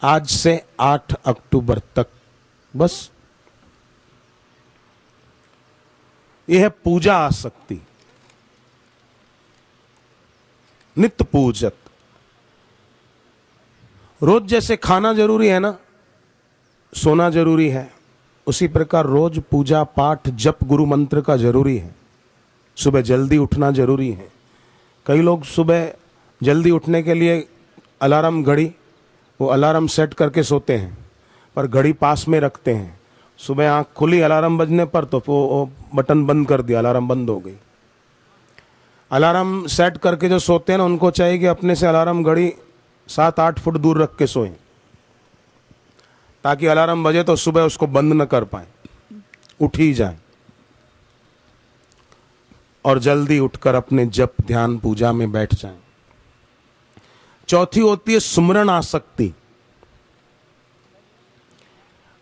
आज से 8 अक्टूबर तक बस। यह है पूजा आसक्ति, नित्य पूजत। रोज जैसे खाना जरूरी है ना, सोना जरूरी है, उसी प्रकार रोज पूजा पाठ जप गुरु मंत्र का जरूरी है। सुबह जल्दी उठना जरूरी है। कई लोग सुबह जल्दी उठने के लिए अलार्म घड़ी, वो अलार्म सेट करके सोते हैं, पर घड़ी पास में रखते हैं। सुबह आंख खुली अलार्म बजने पर तो वो बटन बंद कर दिया, अलार्म बंद हो गई। अलार्म सेट करके जो सोते हैं ना, उनको चाहिए कि अपने से अलार्म घड़ी 7-8 फुट दूर रख के सोएं, ताकि अलार्म बजे तो सुबह उसको बंद न कर पाए, उठ ही जाए और जल्दी उठकर अपने जप ध्यान पूजा में बैठ जाएं। चौथी होती है सुमरण आसक्ति।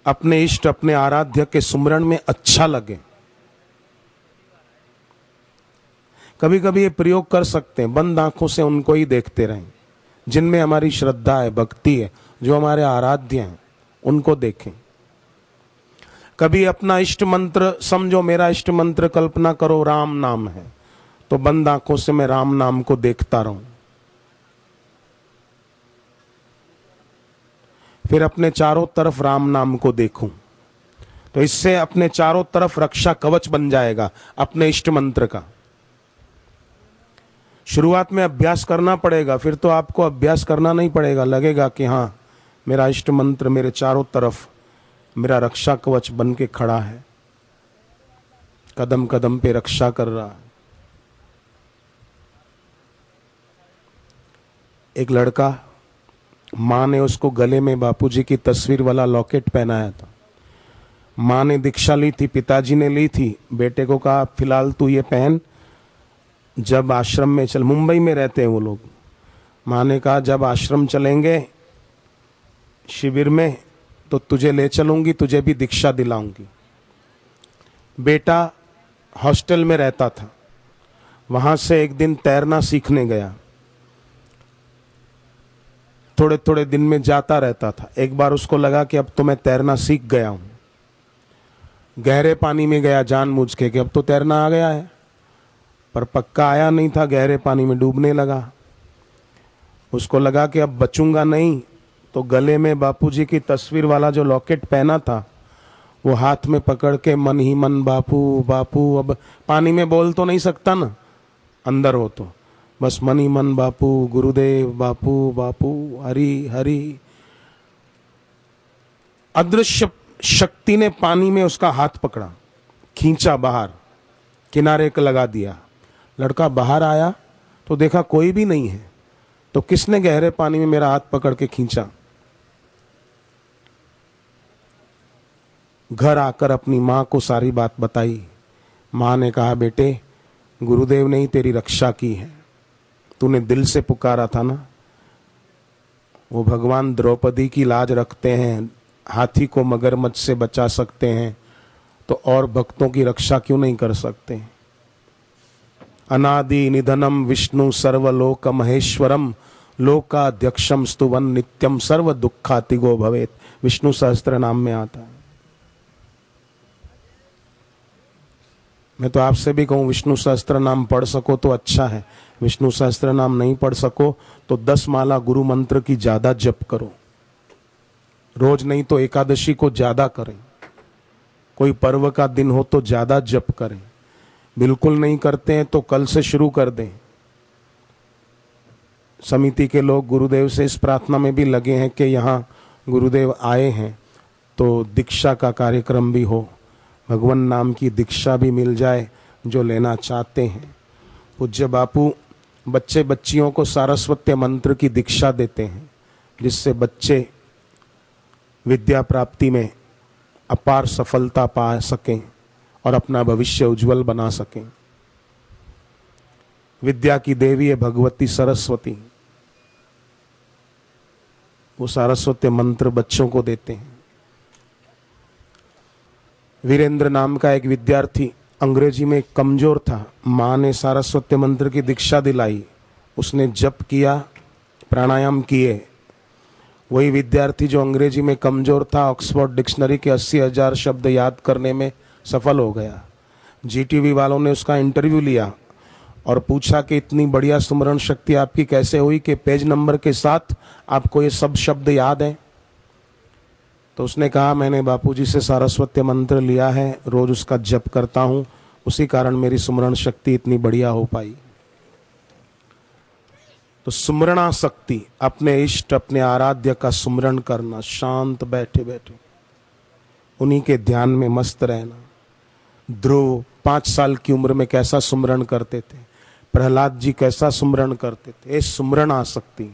अपने इष्ट अपने आराध्य के सुमरण में अच्छा लगे। कभी कभी ये प्रयोग कर सकते हैं, बंद आंखों से उनको ही देखते रहें जिनमें हमारी श्रद्धा है, भक्ति है, जो हमारे आराध्य हैं उनको देखें। कभी अपना इष्ट मंत्र समझो, मेरा इष्ट मंत्र कल्पना करो राम नाम है, तो बंद आंखों से मैं राम नाम को देखता रहूं। फिर अपने चारों तरफ राम नाम को देखूं, तो इससे अपने चारों तरफ रक्षा कवच बन जाएगा अपने इष्ट मंत्र का। शुरुआत में अभ्यास करना पड़ेगा, फिर तो आपको अभ्यास करना नहीं पड़ेगा। लगेगा कि हाँ, मेरा इष्ट मंत्र मेरे चारों तरफ मेरा रक्षा कवच बन के खड़ा है, कदम कदम पे रक्षा कर रहा है। एक लड़का, माँ ने उसको गले में बापूजी की तस्वीर वाला लॉकेट पहनाया था। माँ ने दीक्षा ली थी, पिताजी ने ली थी। बेटे को कहा फिलहाल तू ये पहन, जब आश्रम में चल, मुंबई में रहते हैं वो लोग। माँ ने कहा जब आश्रम चलेंगे शिविर में तो तुझे ले चलूंगी, तुझे भी दीक्षा दिलाऊंगी। बेटा हॉस्टल में रहता था, वहां से एक दिन तैरना सीखने गया। थोड़े थोड़े दिन में जाता रहता था। एक बार उसको लगा कि अब तो मैं तैरना सीख गया हूं। गहरे पानी में गया जानबूझ के कि अब तो तैरना आ गया है, पर पक्का आया नहीं था। गहरे पानी में डूबने लगा। उसको लगा कि अब बचूंगा नहीं, तो गले में बापूजी की तस्वीर वाला जो लॉकेट पहना था वो हाथ में पकड़ के मन ही मन बापू बापू, अब पानी में बोल तो नहीं सकता ना, अंदर हो तो बस मन ही मन बापू गुरुदेव बापू बापू हरि हरि। अदृश्य शक्ति ने पानी में उसका हाथ पकड़ा, खींचा बाहर, किनारे को लगा दिया। लड़का बाहर आया तो देखा कोई भी नहीं है। तो किसने गहरे पानी में मेरा हाथ पकड़ के खींचा? घर आकर अपनी माँ को सारी बात बताई। माँ ने कहा बेटे, गुरुदेव ने ही तेरी रक्षा की है, तूने दिल से पुकारा था ना। वो भगवान द्रौपदी की लाज रखते हैं, हाथी को मगरमच्छ से बचा सकते हैं, तो और भक्तों की रक्षा क्यों नहीं कर सकते? अनादि निधनम विष्णु सर्वलोक महेश्वरम लोकाध्यक्षम स्तुवन नित्यम सर्व दुखातिगो भवेत, विष्णु सहस्त्र नाम में आता है। मैं तो आपसे भी कहूं, विष्णु सहस्त्र नाम पढ़ सको तो अच्छा है, विष्णु सहस्त्र नाम नहीं पढ़ सको तो 10 माला गुरु मंत्र की ज्यादा जप करो। रोज नहीं तो एकादशी को ज्यादा करें, कोई पर्व का दिन हो तो ज्यादा जप करें। बिल्कुल नहीं करते हैं तो कल से शुरू कर दें। समिति के लोग गुरुदेव से इस प्रार्थना में भी लगे हैं कि यहाँ गुरुदेव आए हैं तो दीक्षा का कार्यक्रम भी हो, भगवान नाम की दीक्षा भी मिल जाए जो लेना चाहते हैं। पूज्य बापू बच्चे बच्चियों को सारस्वत मंत्र की दीक्षा देते हैं, जिससे बच्चे विद्या प्राप्ति में अपार सफलता पा सकें और अपना भविष्य उज्जवल बना सकें। विद्या की देवी है भगवती सरस्वती, वो सारस्वत मंत्र बच्चों को देते हैं। वीरेंद्र नाम का एक विद्यार्थी अंग्रेजी में कमजोर था, माँ ने सारस्वत मंत्र की दीक्षा दिलाई, उसने जप किया, प्राणायाम किए, वही विद्यार्थी जो अंग्रेजी में कमजोर था, ऑक्सफोर्ड डिक्शनरी के 80,000 शब्द याद करने में सफल हो गया। जीटीवी वालों ने उसका इंटरव्यू लिया और पूछा कि इतनी बढ़िया सुमरण शक्ति आपकी कैसे हुई कि पेज नंबर के साथ आपको ये सब शब्द याद हैं। तो उसने कहा, मैंने बापूजी से सारस्वत मंत्र लिया है, रोज उसका जप करता हूं, उसी कारण मेरी सुमरण शक्ति इतनी बढ़िया हो पाई। तो सुमरणाशक्ति, अपने इष्ट अपने आराध्य का सुमरण करना, शांत बैठे बैठे उन्हीं के ध्यान में मस्त रहना। ध्रुव 5 साल की उम्र में कैसा सुमरण करते थे, प्रहलाद जी कैसा सुमरण करते थे, ये सुमरणाशक्ति।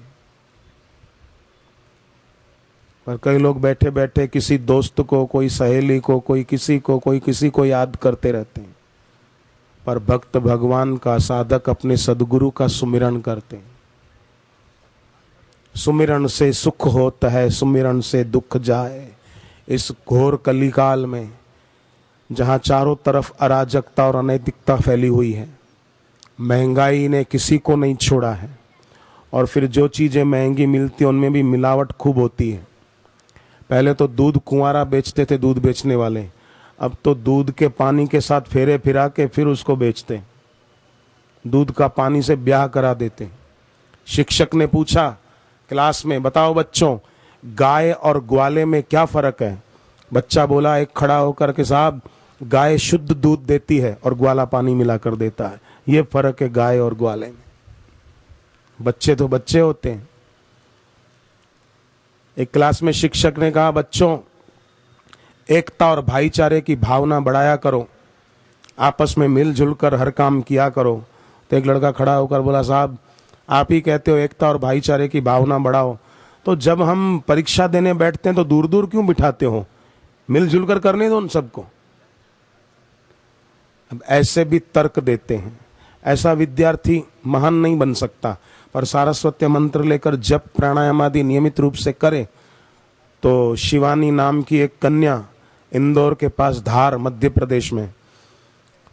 पर कई लोग बैठे बैठे किसी दोस्त को, कोई सहेली को, कोई किसी को याद करते रहते हैं। पर भक्त भगवान का, साधक अपने सदगुरु का सुमिरन करते हैं। सुमिरन से सुख होता है, सुमिरन से दुख जाए। इस घोर कलिकाल में जहां चारों तरफ अराजकता और अनैतिकता फैली हुई है, महंगाई ने किसी को नहीं छोड़ा है, और फिर जो चीजें महंगी मिलती हैं उनमें भी मिलावट खूब होती है। पहले तो दूध कुंवारा बेचते थे दूध बेचने वाले, अब तो दूध के पानी के साथ फेरे फिरा के फिर उसको बेचते। दूध का पानी से ब्याह करा देते। शिक्षक ने पूछा क्लास में, बताओ बच्चों, गाय और ग्वाले में क्या फर्क है? बच्चा बोला एक खड़ा होकर के, साहब गाय शुद्ध दूध देती है और ग्वाला पानी मिला कर देता है, ये फर्क है गाय और ग्वाले में। बच्चे तो बच्चे होते हैं। एक क्लास में शिक्षक ने कहा, बच्चों एकता और भाईचारे की भावना बढ़ाया करो, आपस में मिलजुल कर हर काम किया करो। तो एक लड़का खड़ा होकर बोला, साहब आप ही कहते हो एकता और भाईचारे की भावना बढ़ाओ, तो जब हम परीक्षा देने बैठते हैं तो दूर दूर क्यों बिठाते हो, मिलजुल कर करने दो उन सबको। अब ऐसे भी तर्क देते हैं। ऐसा विद्यार्थी महान नहीं बन सकता, पर सारस्वत मंत्र लेकर जप प्राणायाम आदि नियमित रूप से करे तो शिवानी नाम की एक कन्या इंदौर के पास धार मध्य प्रदेश में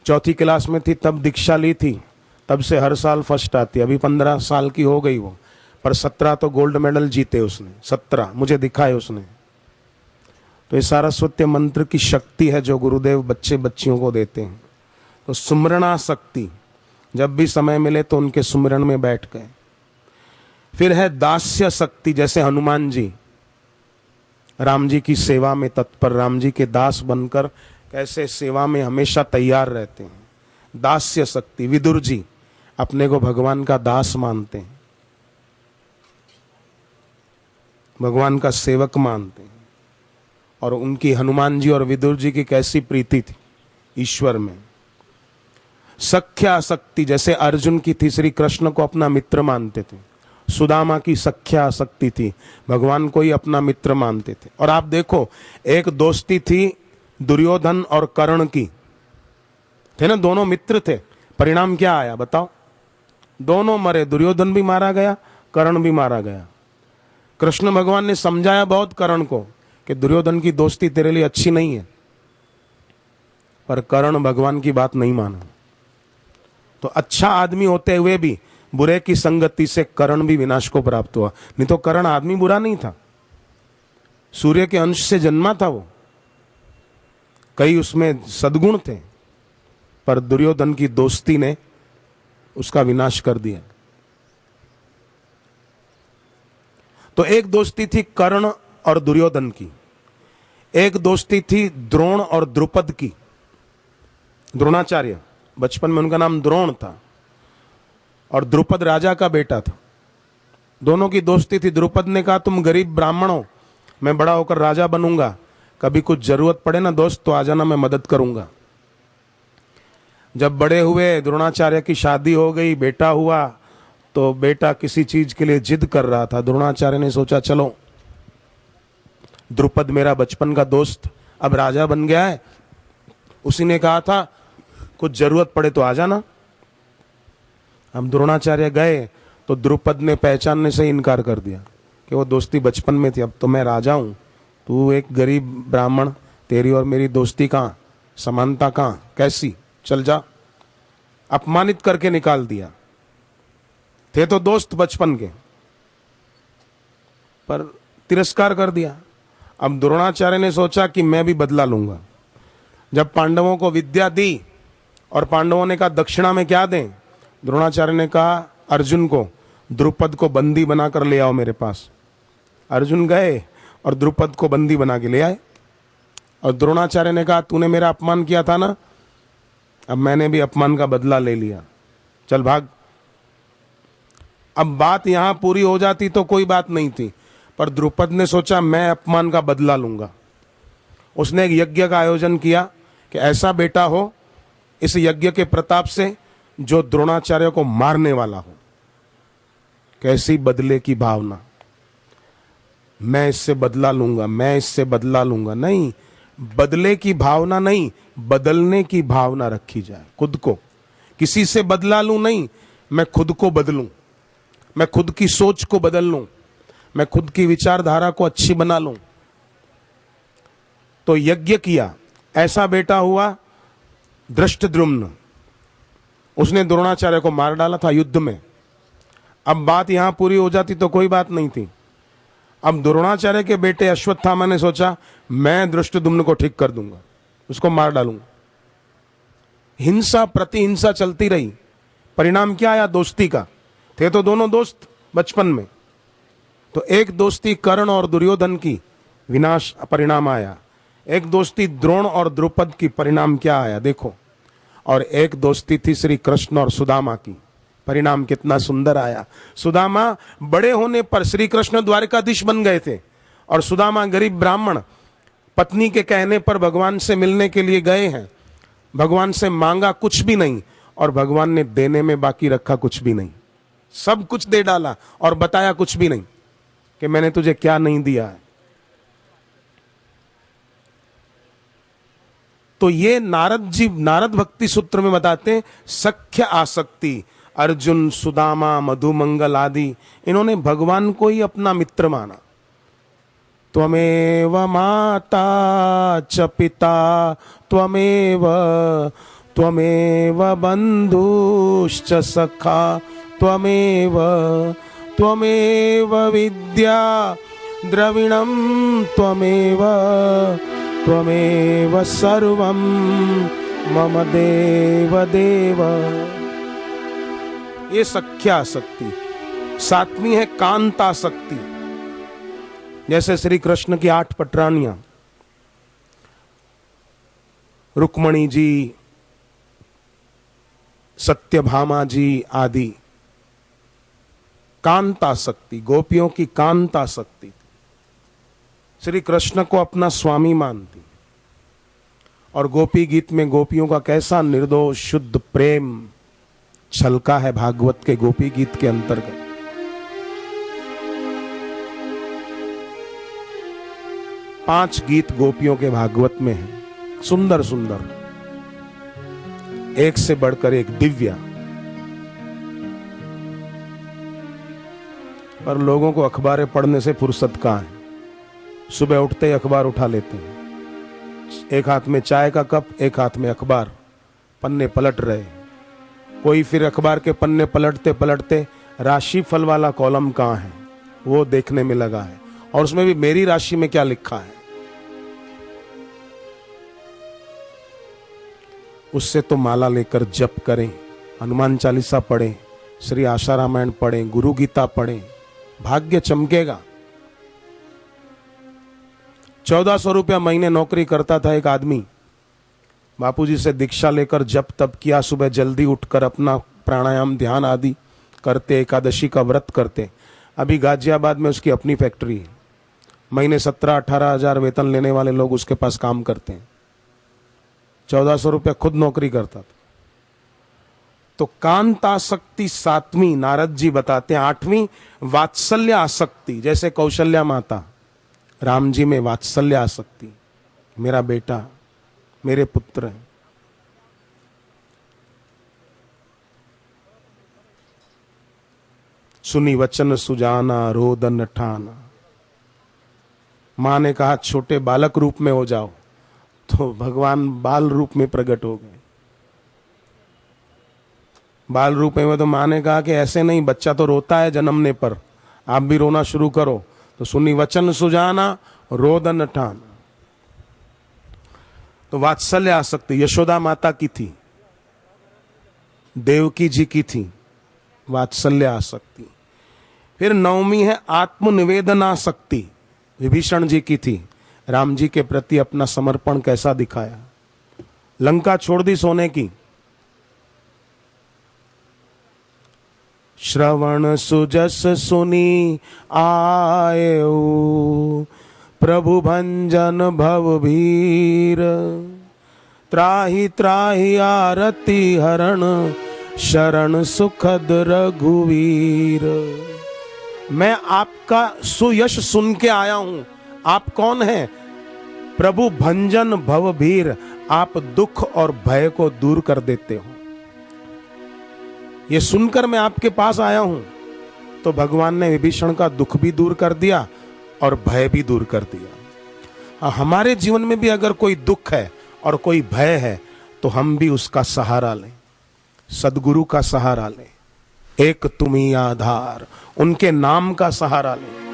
4th क्लास में थी, तब दीक्षा ली थी, तब से हर साल फर्स्ट आती। अभी 15 साल की हो गई वो, पर 17 तो गोल्ड मेडल जीते उसने, 17 मुझे दिखाए उसने। तो ये सारस्वत मंत्र की शक्ति है जो गुरुदेव बच्चे बच्चियों को देते हैं। तो सुमरणाशक्ति, जब भी समय मिले तो उनके सुमिरन में बैठ गए। फिर है दास्य शक्ति, जैसे हनुमान जी राम जी की सेवा में तत्पर, राम जी के दास बनकर कैसे सेवा में हमेशा तैयार रहते हैं। दास्य शक्ति, विदुर जी अपने को भगवान का दास मानते हैं, भगवान का सेवक मानते हैं, और उनकी हनुमान जी और विदुर जी की कैसी प्रीति थी ईश्वर में। सख्या शक्ति, जैसे अर्जुन की थी, श्री कृष्ण को अपना मित्र मानते थे। सुदामा की सख्या शक्ति थी, भगवान को ही अपना मित्र मानते थे। और आप देखो, एक दोस्ती थी दुर्योधन और कर्ण की, थे ना, दोनों मित्र थे। परिणाम क्या आया बताओ? दोनों मरे, दुर्योधन भी मारा गया, कर्ण भी मारा गया। कृष्ण भगवान ने समझाया बहुत कर्ण को कि दुर्योधन की दोस्ती तेरे लिए अच्छी नहीं है, पर कर्ण भगवान की बात नहीं माना। तो अच्छा आदमी होते हुए भी बुरे की संगति से कर्ण भी विनाश को प्राप्त हुआ। नहीं तो कर्ण आदमी बुरा नहीं था, सूर्य के अंश से जन्मा था वो, कई उसमें सद्गुण थे, पर दुर्योधन की दोस्ती ने उसका विनाश कर दिया। तो एक दोस्ती थी कर्ण और दुर्योधन की, एक दोस्ती थी द्रोण और द्रुपद की। द्रोणाचार्य, बचपन में उनका नाम द्रोण था, और द्रुपद राजा का बेटा था। दोनों की दोस्ती थी। द्रुपद ने कहा, तुम गरीब ब्राह्मण हो, मैं बड़ा होकर राजा बनूंगा, कभी कुछ जरूरत पड़े ना दोस्त तो आ जाना, मैं मदद करूंगा। जब बड़े हुए, द्रोणाचार्य की शादी हो गई, बेटा हुआ, तो बेटा किसी चीज के लिए जिद कर रहा था। द्रोणाचार्य ने सोचा, चलो द्रुपद मेरा बचपन का दोस्त अब राजा बन गया है, उसी ने कहा था कुछ जरूरत पड़े तो आ जाना। हम द्रोणाचार्य गए तो द्रुपद ने पहचानने से इनकार कर दिया कि वो दोस्ती बचपन में थी, अब तो मैं राजा हूं, तू एक गरीब ब्राह्मण, तेरी और मेरी दोस्ती कहां, समानता कहां, कैसी, चल जा। अपमानित करके निकाल दिया। थे तो दोस्त बचपन के, पर तिरस्कार कर दिया। अब द्रोणाचार्य ने सोचा कि मैं भी बदला लूंगा। जब पांडवों को विद्या दी और पांडवों ने कहा दक्षिणा में क्या दें, द्रोणाचार्य ने कहा अर्जुन को, द्रुपद को बंदी बनाकर ले आओ मेरे पास। अर्जुन गए और द्रुपद को बंदी बना के ले आए। और द्रोणाचार्य ने कहा तूने मेरा अपमान किया था ना, अब मैंने भी अपमान का बदला ले लिया, चल भाग। अब बात यहां पूरी हो जाती तो कोई बात नहीं थी, पर द्रुपद ने सोचा मैं अपमान का बदला लूंगा। उसने एक यज्ञ का आयोजन किया कि ऐसा बेटा हो इस यज्ञ के प्रताप से जो द्रोणाचार्य को मारने वाला हो। कैसी बदले की भावना, मैं इससे बदला लूंगा, मैं इससे बदला लूंगा। नहीं, बदले की भावना नहीं, बदलने की भावना रखी जाए। खुद को किसी से बदला लूं नहीं, मैं खुद को बदलूं, मैं खुद की सोच को बदल लूं, मैं खुद की विचारधारा को अच्छी बना लूं। तो यज्ञ किया, ऐसा बेटा हुआ धृष्टद्युम्न, उसने द्रोणाचार्य को मार डाला था युद्ध में। अब बात यहां पूरी हो जाती तो कोई बात नहीं थी। अब द्रोणाचार्य के बेटे अश्वत्थामा ने सोचा मैं धृष्टद्युम्न को ठीक कर दूंगा, उसको मार डालूंगा। हिंसा प्रतिहिंसा चलती रही। परिणाम क्या आया दोस्ती का? थे तो दोनों दोस्त बचपन में, तो एक दोस्ती कर्ण और दुर्योधन की, विनाश परिणाम आया। एक दोस्ती द्रोण और द्रुपद की, परिणाम क्या आया देखो। और एक दोस्ती थी श्री कृष्ण और सुदामा की, परिणाम कितना सुंदर आया। सुदामा बड़े होने पर श्री कृष्ण द्वारकाधीश बन गए थे और सुदामा गरीब ब्राह्मण, पत्नी के कहने पर भगवान से मिलने के लिए गए हैं। भगवान से मांगा कुछ भी नहीं और भगवान ने देने में बाकी रखा कुछ भी नहीं, सब कुछ दे डाला और बताया कुछ भी नहीं कि मैंने तुझे क्या नहीं दिया है। तो ये नारद जी नारद भक्ति सूत्र में बताते हैं सख्य आसक्ति। अर्जुन, सुदामा, मधुमंगल आदि, इन्होंने भगवान को ही अपना मित्र माना। त्वमेव माता च पिता त्वमेव, त्वमेव बंधुश्च सखा त्वमेव, त्वमेव विद्या द्रविणं त्वमेव, त्वमेव सर्वं मम देव देव। ये सख्यासक्ति। सातवीं है कांतासक्ति। जैसे श्री कृष्ण की 8 पटरानियां, रुक्मणी जी, सत्यभामा जी आदि, कांतासक्ति, गोपियों की कांतासक्ति। श्री कृष्ण को अपना स्वामी मानती। और गोपी गीत में गोपियों का कैसा निर्दोष शुद्ध प्रेम छलका है भागवत के गोपी गीत के अंतर्गत। पांच गीत गोपियों के भागवत में हैं, सुंदर सुंदर, एक से बढ़कर एक दिव्या। पर लोगों को अखबारें पढ़ने से फुर्सत कहां है। सुबह उठते ही अखबार उठा लेते हैं, एक हाथ में चाय का कप, एक हाथ में अखबार, पन्ने पलट रहे। कोई फिर अखबार के पन्ने पलटते पलटते राशिफल वाला कॉलम कहां है वो देखने में लगा है, और उसमें भी मेरी राशि में क्या लिखा है। उससे तो माला लेकर जप करें, हनुमान चालीसा पढ़ें, श्री आशा रामायण पढ़ें, गुरु गीता पढ़ें, भाग्य चमकेगा। 1400 रुपया महीने नौकरी करता था एक आदमी, बापूजी से दीक्षा लेकर जप तप किया, सुबह जल्दी उठकर अपना प्राणायाम ध्यान आदि करते, एकादशी का व्रत करते। अभी गाजियाबाद में उसकी अपनी फैक्ट्री है, महीने 17-18 हजार वेतन लेने वाले लोग उसके पास काम करते हैं। 1400 रुपया खुद नौकरी करता था। तो कांतासक्ति 7वीं नारद जी बताते हैं। 8वीं वात्सल्य आसक्ति, जैसे कौशल्या माता, राम जी में वात्सल्य आसक्ति, मेरा बेटा, मेरे पुत्र हैं। सुनी वचन सुजाना रोदन ठाना। मां ने कहा छोटे बालक रूप में हो जाओ, तो भगवान बाल रूप में प्रकट हो गए। बाल रूप में तो मां ने कहा कि ऐसे नहीं, बच्चा तो रोता है जन्मने पर, आप भी रोना शुरू करो। तो सुनी वचन सुजाना, रोदन ठाना। तो वात्सल्य आसक्ति यशोदा माता की थी, देवकी जी की थी वात्सल्य आसक्ति। फिर नवमी है आत्मनिवेदनासक्ति, विभीषण जी की थी। राम जी के प्रति अपना समर्पण कैसा दिखाया, लंका छोड़ दी सोने की। श्रवण सुजस सुनी आयऊ, प्रभु भंजन भवभीर, त्राहि त्राहि आरती हरण, शरण सुखद रघुवीर। मैं आपका सुयश सुन के आया हूं। आप कौन हैं? प्रभु भंजन भवभीर, आप दुख और भय को दूर कर देते हो। ये सुनकर मैं आपके पास आया हूं। तो भगवान ने विभीषण का दुख भी दूर कर दिया और भय भी दूर कर दिया। हमारे जीवन में भी अगर कोई दुख है और कोई भय है तो हम भी उसका सहारा लें, सदगुरु का सहारा लें। एक तुम्ही आधार, उनके नाम का सहारा लें।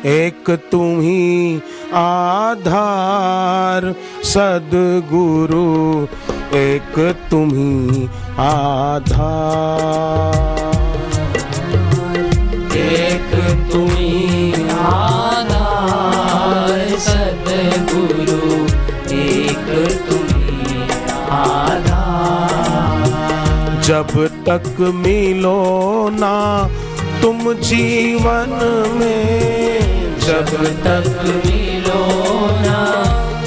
एक तुम्ही आधार सदगुरु, एक तुम्ही आधार, एक तुम्ही आधार सदगुरु, एक तुम्ही आधार। जब तक मिलो ना तुम जीवन में, जब तक मिलो ना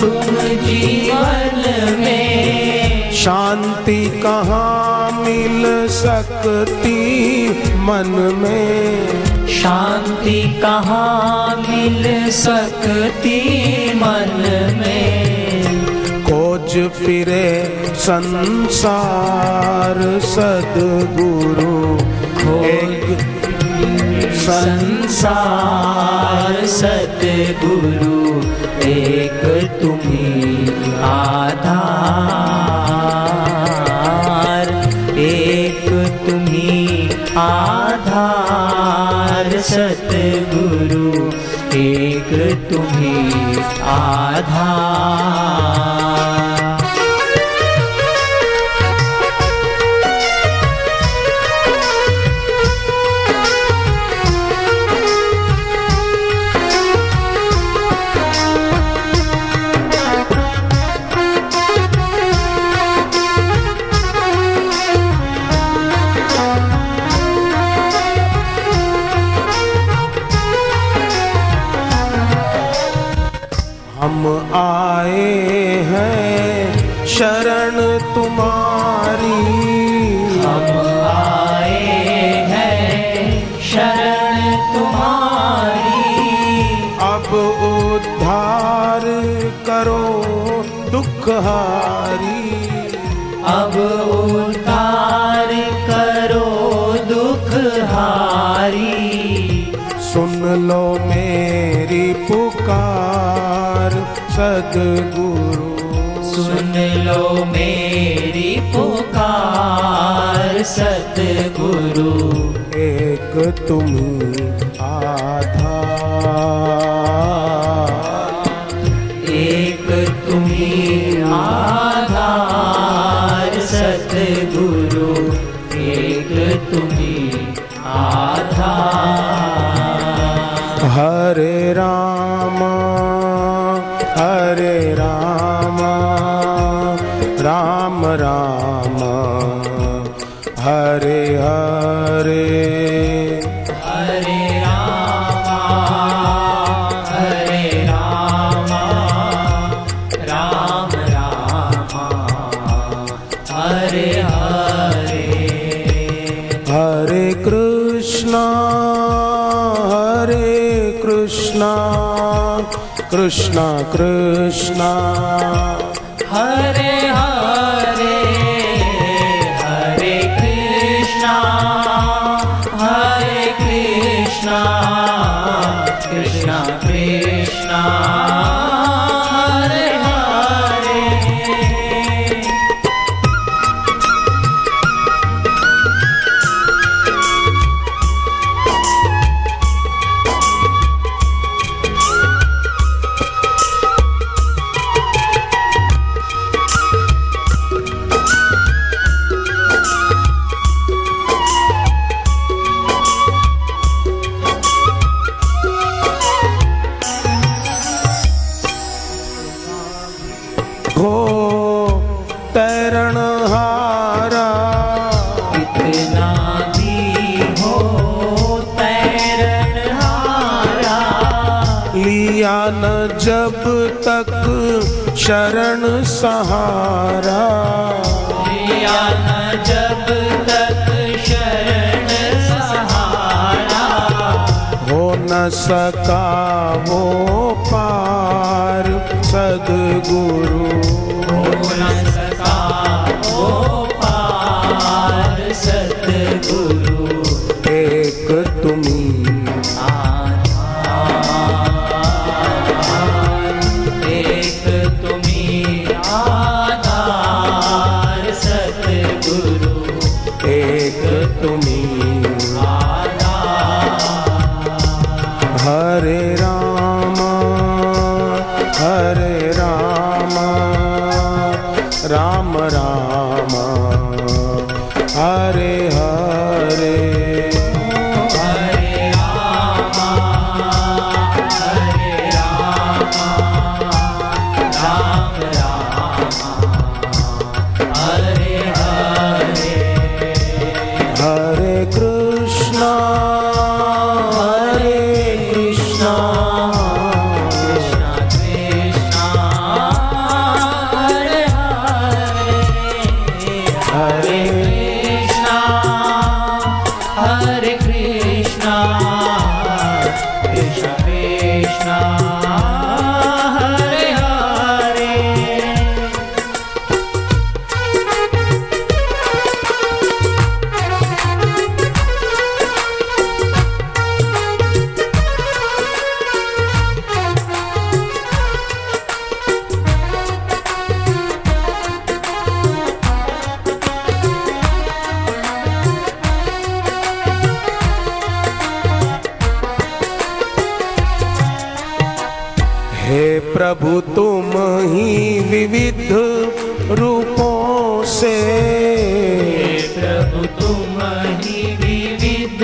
तुम जीवन में, शांति कहाँ मिल सकती मन में, शांति कहाँ मिल सकती मन में। खोज फिरे संसार सदगुरु, खोज संसार सतगुरु, एक तुम्ही आधार, एक तुम्ही आधार सतगुरु, एक तुम्ही आधार। हम आए हैं शरण तुम्हारी, हम आए हैं शरण तुम्हारी। अब उद्धार करो दुखहारी, अब उद्धार करो दुखहारी। सुन लो मेरी पुकार सदगुरु, सुन लो मेरी पुकार सतगुरु, एक तुम्ही आधार, एक तुम्ही आधार सतगुरु, एक तुम्ही आधार। हरे राम हरे राम, राम राम हरे हरे, हरे राम हरे राम, राम राम हरे हरे। हरे कृष्णा कृष्णा कृष्णा हरे हरे, हरे कृष्णा हरे कृष्णा, कृष्णा कृष्णा हरे हरे। तैरणहारा, कितना भी हो तैरणहारा, लिया न जब तक शरण सहारा, लिया न जब तक शरण सहारा, हो न सका वो पार सद्गुरु, हो न सका वो पार सद्गुरु, एक तुम्ही एक तुम्ही आधार सद्गुरु, एक तुम्ही आधार। हरे रामा हरे रामा राम राम हरे हरे, हरे रामा हरे रामा राम रामा हरे हरे, हरे कृष्णा हरे कृष्णा, कृष्ण कृष्ण हरे हरे, हरे कृष्ण हरे कृष्ण, कृष्ण कृष्ण हरे हरे। हे प्रभु तुम ही विविध रूपों से, हे प्रभु तुम ही विविध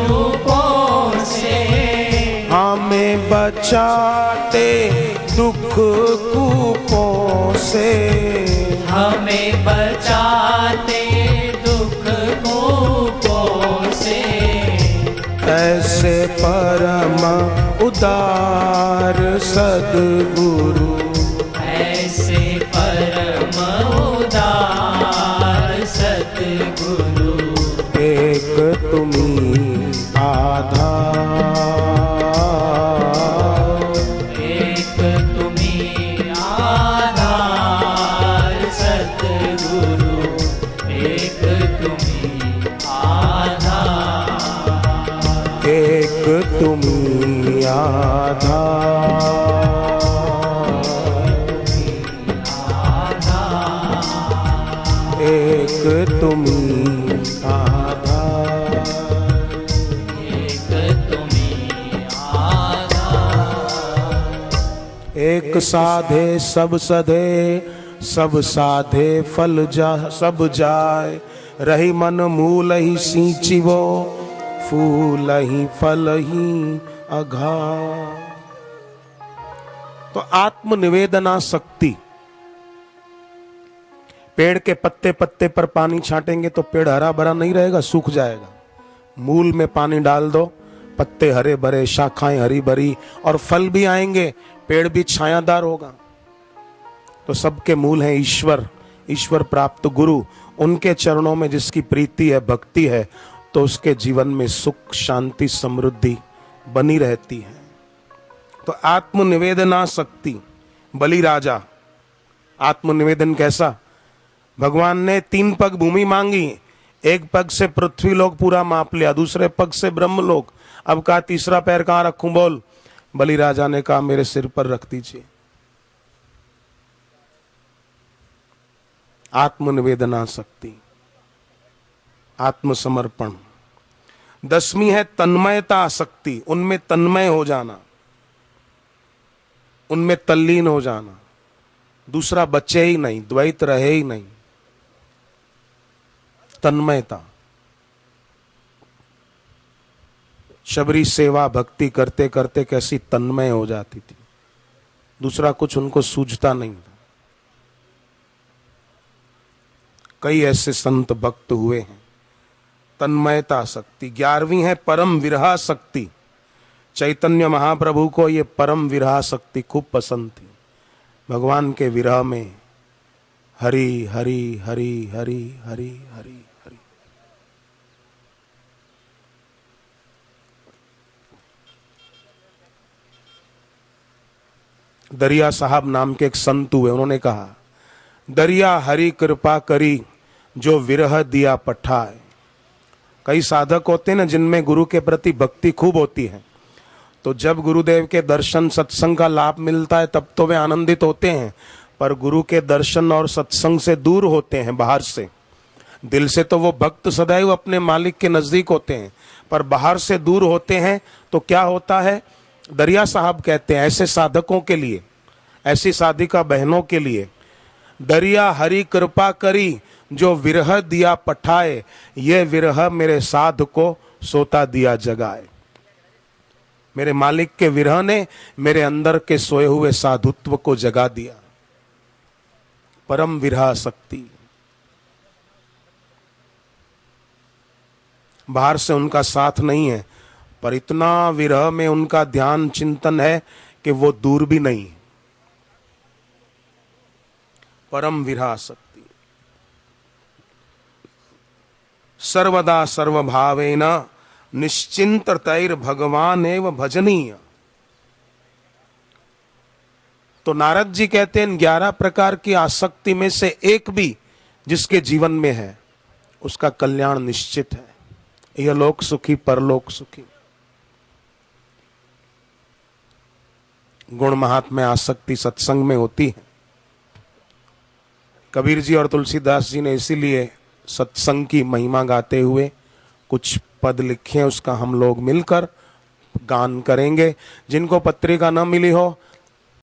रूपों से, हमें बचाते दुख कूपों से, हमें बचाते दुख कूपों से, ऐसे परम उदार सद्गुरु, ऐसे परम उदार सद्गुरु, एक तुम्ही आधार, एक तुम्ही आधार सद्गुरु, एक तुम्ही आधार, एक तुम्ही आधार, एक तुम्ही आधार, एक तुम्ही आधार। एक साधे सब सधे, सब साधे फल जा सब जाय, रही मन मूल ही सींचिवो, फूल ही फल ही अघा। तो आत्मनिवेदना शक्ति, पेड़ के पत्ते पत्ते पर पानी छाटेंगे तो पेड़ हरा भरा नहीं रहेगा, सूख जाएगा। मूल में पानी डाल दो, पत्ते हरे भरे, शाखाएं हरी भरी और फल भी आएंगे, पेड़ भी छायादार होगा। तो सबके मूल हैं ईश्वर, ईश्वर प्राप्त गुरु। उनके चरणों में जिसकी प्रीति है, भक्ति है, तो उसके जीवन में सुख शांति समृद्धि बनी रहती है। तो आत्मनिवेदना शक्ति। बलि राजा आत्मनिवेदन कैसा? भगवान ने 3 पग भूमि मांगी, एक पग से पृथ्वी लोक पूरा माप लिया, दूसरे पग से ब्रह्मलोक। अब कहा तीसरा पैर कहां रखूं? बोल। बलि राजा ने कहा मेरे सिर पर रख दीजिए। आत्मनिवेदना शक्ति, आत्मसमर्पण। 10वीं है तन्मयता शक्ति, उनमें तन्मय हो जाना, उनमें तल्लीन हो जाना, दूसरा बचे ही नहीं, द्वैत रहे ही नहीं। तन्मयता। शबरी सेवा भक्ति करते करते कैसी तन्मय हो जाती थी, दूसरा कुछ उनको सूझता नहीं था। कई ऐसे संत भक्त हुए हैं। तन्मयता शक्ति 11वीं है परम विरहा शक्ति। चैतन्य महाप्रभु को ये परम विरहा शक्ति खूब पसंद थी। भगवान के विरह में हरि हरि हरि हरि हरि हरि हरि। दरिया साहब नाम के एक संत हुए, उन्होंने कहा, दरिया हरि कृपा करी जो विरह दिया पठाए। कई साधक होते हैं ना जिनमें गुरु के प्रति भक्ति खूब होती है, तो जब गुरुदेव के दर्शन सत्संग का लाभ मिलता है तब तो वे आनंदित होते हैं, पर गुरु के दर्शन और सत्संग से दूर होते हैं बाहर से। दिल से तो वो भक्त सदैव अपने मालिक के नजदीक होते हैं, पर बाहर से दूर होते हैं तो क्या होता है। दरिया साहब कहते हैं ऐसे साधकों के लिए, ऐसी साधिका बहनों के लिए, दरिया हरि कृपा करी जो विरह दिया पठाए, ये विरह मेरे साध को सोता दिया जगाए। मेरे मालिक के विरह ने मेरे अंदर के सोए हुए साधुत्व को जगा दिया। परम विरह शक्ति। बाहर से उनका साथ नहीं है, पर इतना विरह में उनका ध्यान चिंतन है कि वो दूर भी नहीं। परम विरह शक्ति। सर्वदा सर्वभावेन निश्चिंततैर भगवान एव भजनीय। तो नारद जी कहते हैं 11 प्रकार की आसक्ति में से एक भी जिसके जीवन में है उसका कल्याण निश्चित है। यह लोक सुखी परलोक सुखी। गुण महात्म्य आसक्ति सत्संग में होती है। कबीर जी और तुलसीदास जी ने इसीलिए सत्संग की महिमा गाते हुए कुछ पद लिखे, उसका हम लोग मिलकर गान करेंगे। जिनको पत्रिका न मिली हो